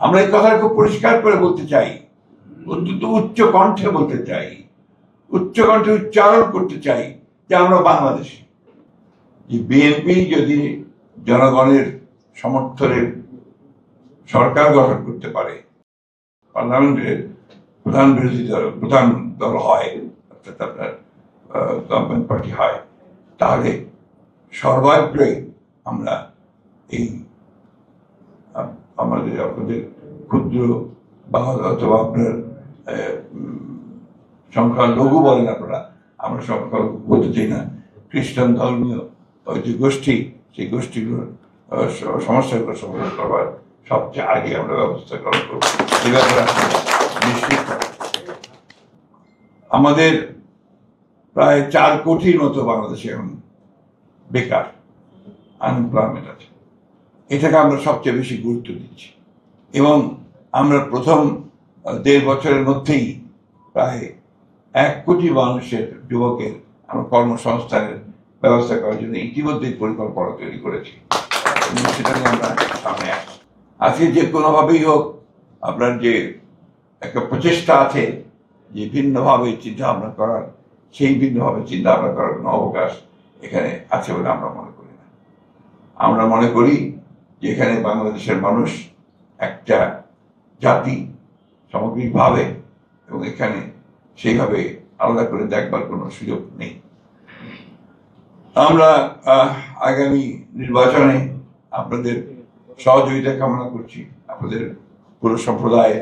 আমরা এই কথা খুব পরিষ্কার করে বলতে চাই, অত্যন্ত উচ্চ কণ্ঠে বলতে চাই, উচ্চ কণ্ঠে উচ্চারণ করতে চাই যে আমরা বাংলাদেশি। যে বিএনপি যদি জনগণের সমর্থনে সরকার গঠন করতে পারে, পার্লামেন্টের প্রধান দল হয়, অর্থাৎ আপনার গভর্নমেন্ট পার্টি হয়, তাহলে সর্বাগ্রে আমরা এই আমাদের আপনাদের ক্ষুদ্র বা অথবা আপনার সংখ্যালঘু বলেন আপনারা, আমরা সংখ্যালঘু বলতে চাই না, খ্রিস্টান ধর্মীয় যে গোষ্ঠী, সেই গোষ্ঠীগুলোর সমস্যাগুলো সমাধান করবার সবচেয়ে আগে আমরা ব্যবস্থা গ্রহণ করবো। এই ব্যাপারে নিশ্চিত আমাদের প্রায় 4 কোটির মতো বাংলাদেশে এখন বেকার, আনএমপ্লয়মেন্ট আছে। এটাকে আমরা সবচেয়ে বেশি গুরুত্ব দিচ্ছি এবং আমরা প্রথম 1.5 বছরের মধ্যেই প্রায় 1 কোটি মানুষের যুবকের আমরা কর্মসংস্থানের ব্যবস্থা করার জন্য ইতিমধ্যেই পরিকল্পনা তৈরি করেছি। সেটা নিয়ে আমরা সামনে আসছি। আজকে যে কোনোভাবেই হোক আপনার যে একটা প্রচেষ্টা আছে যে ভিন্নভাবে চিন্তা ভাবনা করার, সেই ভিন্নভাবে চিন্তা ভাবনা করার কোনো অবকাশ এখানে আছে বলে আমরা মনে করি না। আমরা মনে করি যে এখানে বাংলাদেশের মানুষ একটা জাতি সামগ্রিকভাবে, এবং এখানে সেইভাবে আলাদা করে দেখবার কোনো সুযোগ নেই। আমরা আগামী নির্বাচনে আপনাদের সহযোগিতা কামনা করছি, আপনাদের পুরো সম্প্রদায়,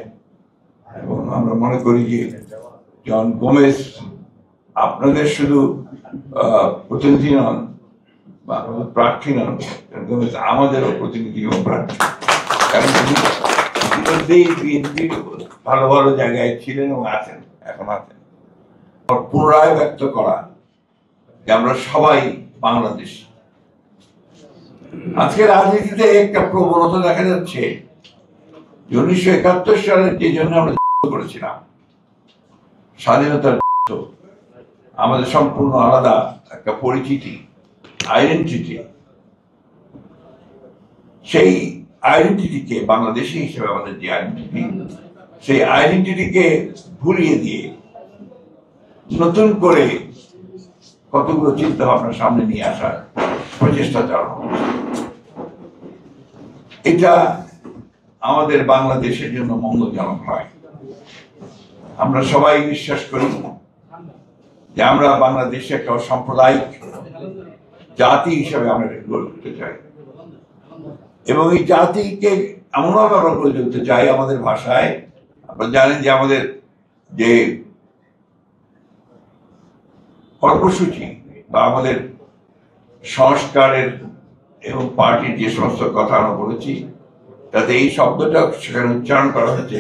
এবং আমরা মনে করি যে জন গোমেজ আপনাদের শুধু প্রতিনিধি নন বা আপনাদের প্রার্থী নন, জন গোমেজ আমাদেরও প্রতিনিধি এবং প্রার্থী। কারণ ইতিমধ্যেই বিএনপি ভালো ভালো জায়গায় ছিলেন এবং আছেন, এখন আছেন। পুনরায় ব্যক্ত করা যে আমরা সবাই বাংলাদেশ। আজকে রাজনীতিতে একটা প্রবণতা দেখা যাচ্ছে, 1971 সালের যে জন্য আমরা করেছিলাম স্বাধীনতার, আমাদের সম্পূর্ণ আলাদা একটা পরিচিতি, আইডেন্টিটি, সেই আইডেন্টিটিকে, বাংলাদেশি হিসেবে আমাদের যে আইডেন্টিটি, সেই আইডেন্টিটিকে ভুলিয়ে দিয়ে নতুন করে কতগুলো চিন্তা ভাবনা সামনে নিয়ে আসার প্রচেষ্টা চালানো হচ্ছে। এটা আমাদের বাংলাদেশের জন্য মঙ্গলজনক নয়। আমরা সবাই বিশ্বাস করি যে আমরা বাংলাদেশে একটা সাম্প্রদায়িক জাতি হিসেবে আমরা গড়ে তুলতে চাই, এবং এই জাতিকে এমনভাবে আমরা গড়ে তুলতে চাই। আমাদের ভাষায় আপনারা জানেন যে আমাদের যে কর্মসূচি বা আমাদের সংস্কারের এবং পার্টির যে সমস্ত কথা আমরা বলেছি, তাতে এই শব্দটা সেখানে উচ্চারণ করা হয়েছে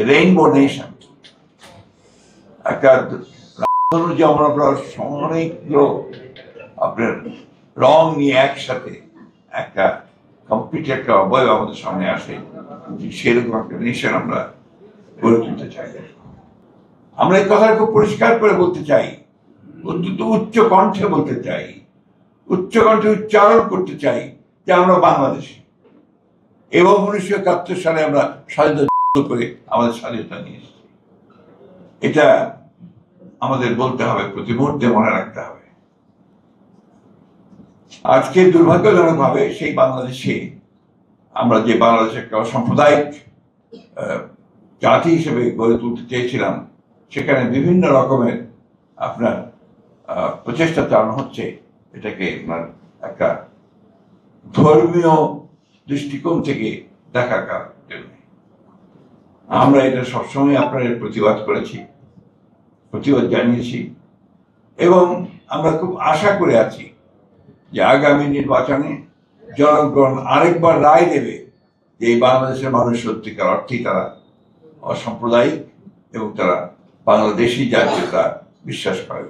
রেইনবো নেশন। একটা যেমন আপনার অনেকগুলো আপনার রং নিয়ে একসাথে একটা কমপ্লিট একটা অবয়ব আমাদের সামনে আসে, সেরকম একটা নেশন আমরা গড়ে তুলতে চাই। আমরা এই কথা খুব পরিষ্কার করে বলতে চাই, অত্যন্ত উচ্চ কণ্ঠে বলতে চাই, উচ্চ কণ্ঠে উচ্চারণ করতে চাই যে আমরা বাংলাদেশি। এবং 1971 সালে আমরা স্বাধীনতা করে আমাদের স্বাধীনতা নিয়ে এসেছি। এটা আমাদের বলতে হবে, প্রতি মুহূর্তে মনে রাখতে হবে। আজকে দুর্ভাগ্যজনক ভাবে সেই বাংলাদেশে আমরা যে বাংলাদেশে একটা সাম্প্রদায়িক জাতি হিসেবে গড়ে তুলতে চেয়েছিলাম, সেখানে বিভিন্ন রকমের আপনার প্রচেষ্টা চালানো হচ্ছে এটাকে আপনার একটা ধর্মীয় দৃষ্টিকোণ থেকে দেখার জন্য। আমরা এটা সবসময় আপনাদের প্রতিবাদ করেছি, প্রতিবাদ জানিয়েছি, এবং আমরা খুব আশা করে আছি যে আগামী নির্বাচনে জনগণ আরেকবার রায় দেবে যে এই বাংলাদেশের মানুষ সত্যিকার অর্থেই তারা অসাম্প্রদায়িক এবং তারা বাংলাদেশি জাতীয়তা বিশ্বাস করে।